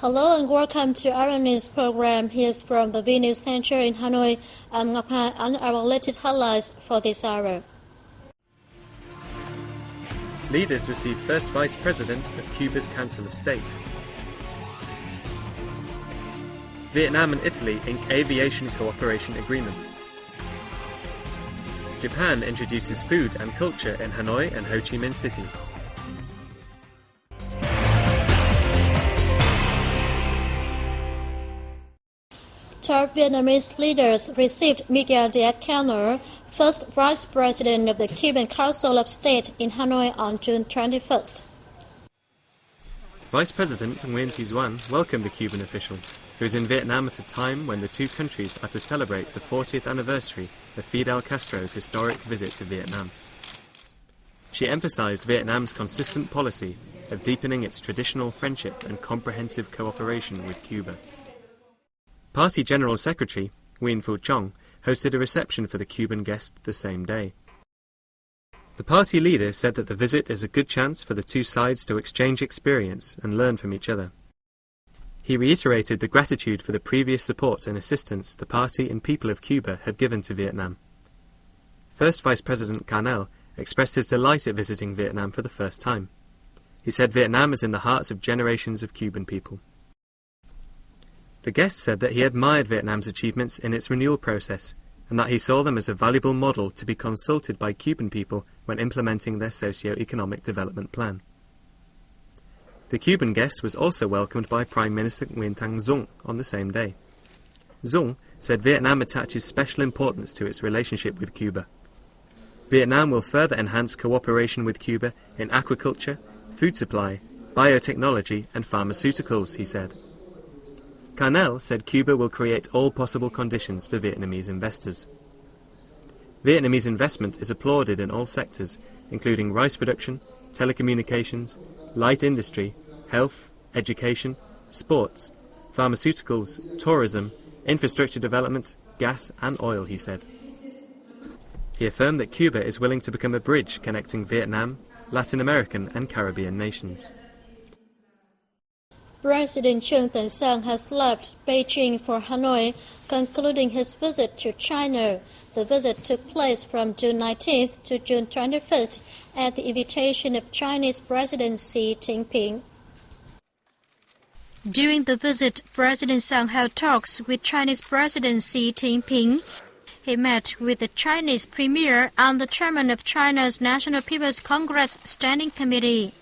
Hello and welcome to our news program. Here's from the VNA Center in Hanoi. I'm Ngọc Hà and our latest highlights for this hour. Leaders receive first Vice President of Cuba's Council of State. Vietnam and Italy ink aviation cooperation agreement. Japan introduces food and culture in Hanoi and Ho Chi Minh City. Top Vietnamese leaders received Miguel Díaz-Canel, first Vice President of the Cuban Council of State in Hanoi on June 21st. Vice President Nguyen Thi Duan welcomed the Cuban official, who is in Vietnam at a time when the two countries are to celebrate the 40th anniversary of Fidel Castro's historic visit to Vietnam. She emphasized Vietnam's consistent policy of deepening its traditional friendship and comprehensive cooperation with Cuba. Party General Secretary Nguyen Phu Trong hosted a reception for the Cuban guest the same day. The party leader said that the visit is a good chance for the two sides to exchange experience and learn from each other. He reiterated the gratitude for the previous support and assistance the party and people of Cuba had given to Vietnam. First Vice President Canel expressed his delight at visiting Vietnam for the first time. He said Vietnam is in the hearts of generations of Cuban people. The guest said that he admired Vietnam's achievements in its renewal process and that he saw them as a valuable model to be consulted by Cuban people when implementing their socio-economic development plan. The Cuban guest was also welcomed by Prime Minister Nguyen Thanh Dung on the same day. Dung said Vietnam attaches special importance to its relationship with Cuba. Vietnam will further enhance cooperation with Cuba in aquaculture, food supply, biotechnology and pharmaceuticals, he said. Canel said Cuba will create all possible conditions for Vietnamese investors. Vietnamese investment is applauded in all sectors, including rice production, telecommunications, light industry, health, education, sports, pharmaceuticals, tourism, infrastructure development, gas and oil, he said. He affirmed that Cuba is willing to become a bridge connecting Vietnam, Latin American and Caribbean nations. President Trương Tấn Sang has left Beijing for Hanoi, concluding his visit to China. The visit took place from June 19th to June 21st at the invitation of Chinese President Xi Jinping. During the visit, President Sang held talks with Chinese President Xi Jinping. He met with the Chinese Premier and the Chairman of China's National People's Congress Standing Committee.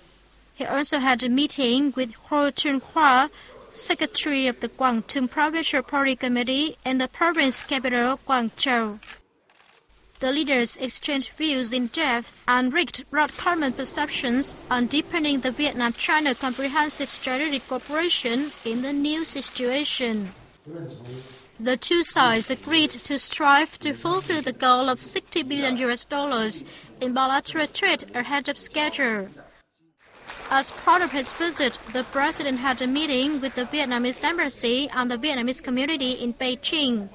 He also had a meeting with Ho Chun-hua, Secretary of the Guangdong Provincial Party Committee in the province capital, Guangzhou. The leaders exchanged views in depth and reached broad common perceptions on deepening the Vietnam-China comprehensive strategic cooperation in the new situation. The two sides agreed to strive to fulfill the goal of $60 billion in bilateral trade ahead of schedule. As part of his visit, the president had a meeting with the Vietnamese embassy and the Vietnamese community in Beijing.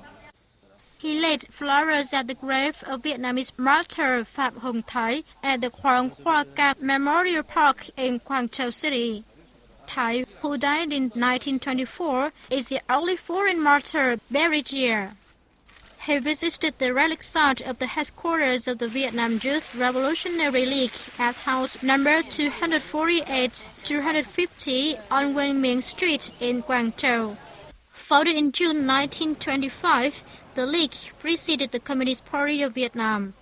He laid flowers at the grave of Vietnamese martyr Phạm Hồng Thái at the Hoàng Hoa Cam Memorial Park in Guangzhou City. Thái, who died in 1924, is the only foreign martyr buried here. He visited the relic site of the headquarters of the Vietnam Youth Revolutionary League at house number 248-250 on Nguyen Minh Street in Guangzhou. Founded in June 1925, the League preceded the Communist Party of Vietnam.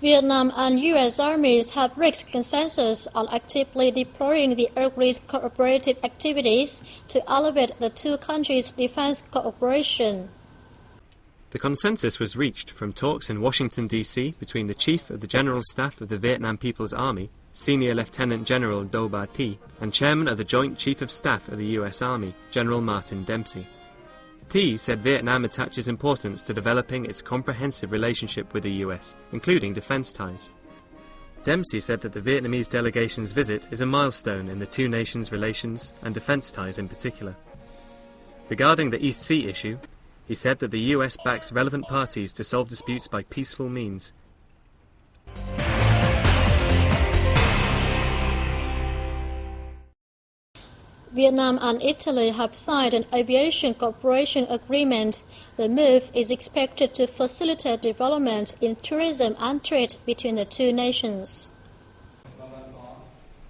Vietnam and U.S. armies have reached consensus on actively deploying the agreed cooperative activities to elevate the two countries' defense cooperation. The consensus was reached from talks in Washington, D.C. between the Chief of the General Staff of the Vietnam People's Army, Senior Lieutenant General Do Ba Thi, and Chairman of the Joint Chief of Staff of the U.S. Army, General Martin Dempsey. Thi said Vietnam attaches importance to developing its comprehensive relationship with the US, including defense ties. Dempsey said that the Vietnamese delegation's visit is a milestone in the two nations' relations and defense ties in particular. Regarding the East Sea issue, he said that the US backs relevant parties to solve disputes by peaceful means. Vietnam and Italy have signed an aviation cooperation agreement. The move is expected to facilitate development in tourism and trade between the two nations.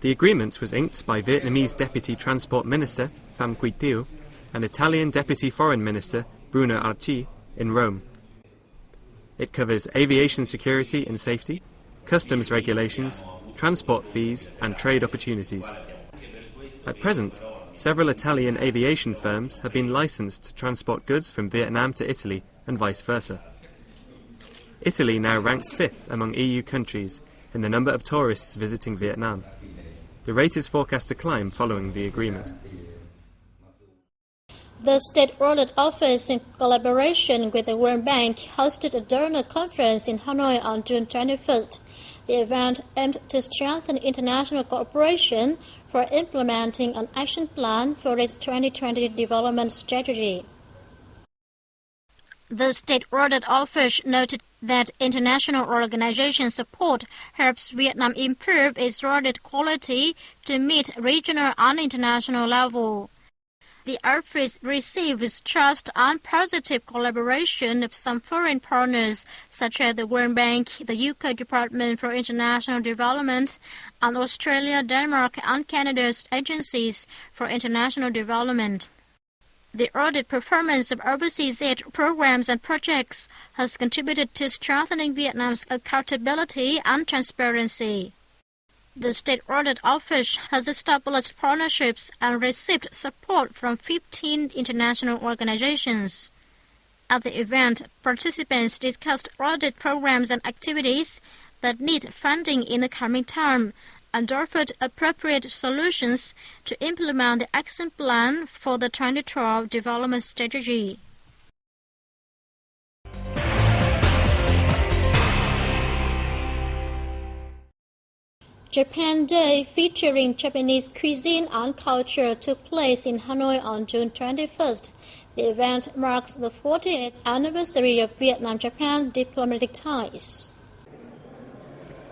The agreement was inked by Vietnamese Deputy Transport Minister Pham Quy Thieu and Italian Deputy Foreign Minister Bruno Archi in Rome. It covers aviation security and safety, customs regulations, transport fees and trade opportunities. At present, several Italian aviation firms have been licensed to transport goods from Vietnam to Italy and vice versa. Italy now ranks 5th among EU countries in the number of tourists visiting Vietnam. The rate is forecast to climb following the agreement. The State Audit Office, in collaboration with the World Bank, hosted a donor conference in Hanoi on June 21st. The event aimed to strengthen international cooperation for implementing an action plan for its 2020 development strategy. The State Audit Office noted that international organization support helps Vietnam improve its audit quality to meet regional and international level. The office receives trust and positive collaboration of some foreign partners, such as the World Bank, the UK Department for International Development, and Australia, Denmark, and Canada's agencies for international development. The audit performance of overseas aid programs and projects has contributed to strengthening Vietnam's accountability and transparency. The State Audit Office has established partnerships and received support from 15 international organizations. At the event, participants discussed audit programs and activities that need funding in the coming term and offered appropriate solutions to implement the action plan for the 2012 development strategy. Japan Day, featuring Japanese cuisine and culture, took place in Hanoi on June 21st. The event marks the 40th anniversary of Vietnam-Japan diplomatic ties.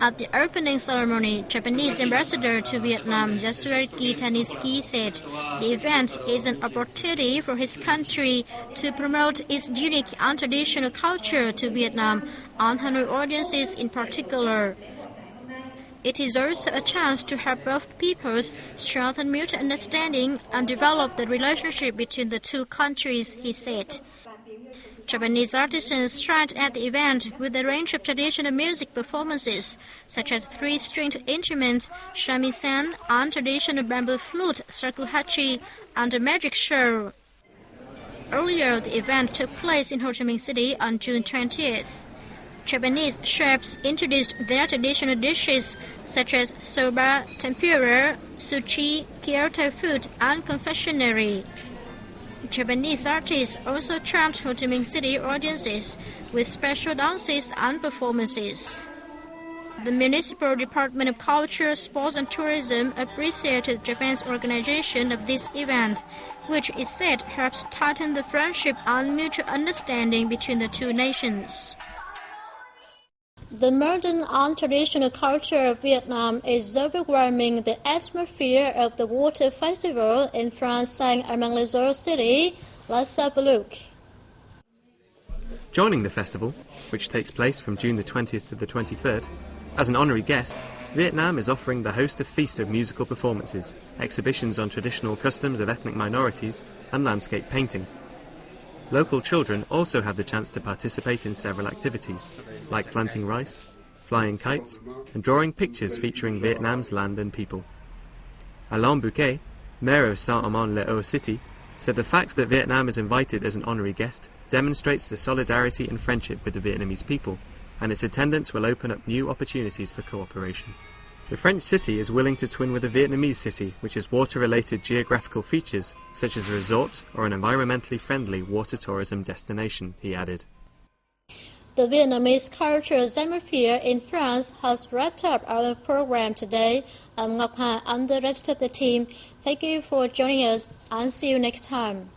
At the opening ceremony, Japanese ambassador to Vietnam, Yasuaki Tanisuke, said the event is an opportunity for his country to promote its unique and traditional culture to Vietnam and Hanoi audiences in particular. It is also a chance to help both peoples strengthen mutual understanding and develop the relationship between the two countries, he said. Japanese artisans shine at the event with a range of traditional music performances, such as three-stringed instruments, shamisen, and traditional bamboo flute, shakuhachi, and a magic show. Earlier, the event took place in Ho Chi Minh City on June 20th. Japanese chefs introduced their traditional dishes such as soba, tempura, sushi, Kyoto food, and confectionery. Japanese artists also charmed Ho Chi Minh City audiences with special dances and performances. The Municipal Department of Culture, Sports and Tourism appreciated Japan's organization of this event, which it said helps tighten the friendship and mutual understanding between the two nations. The modern and traditional culture of Vietnam is overwhelming the atmosphere of the Water Festival in France's Saint-Armand-les-Eaux city. Let's have a look. Joining the festival, which takes place from June the 20th to the 23rd, as an honorary guest, Vietnam is offering the host a feast of musical performances, exhibitions on traditional customs of ethnic minorities, and landscape painting. Local children also have the chance to participate in several activities, like planting rice, flying kites, and drawing pictures featuring Vietnam's land and people. Alain Bouquet, mayor of Saint-Amand-les-Eaux City, said the fact that Vietnam is invited as an honorary guest demonstrates the solidarity and friendship with the Vietnamese people, and its attendance will open up new opportunities for cooperation. The French city is willing to twin with a Vietnamese city which has water-related geographical features, such as a resort or an environmentally friendly water tourism destination, he added. The Vietnamese Cultural Summer Fair in France has wrapped up our program today. I'm Ngọc Hà and the rest of the team. Thank you for joining us and see you next time.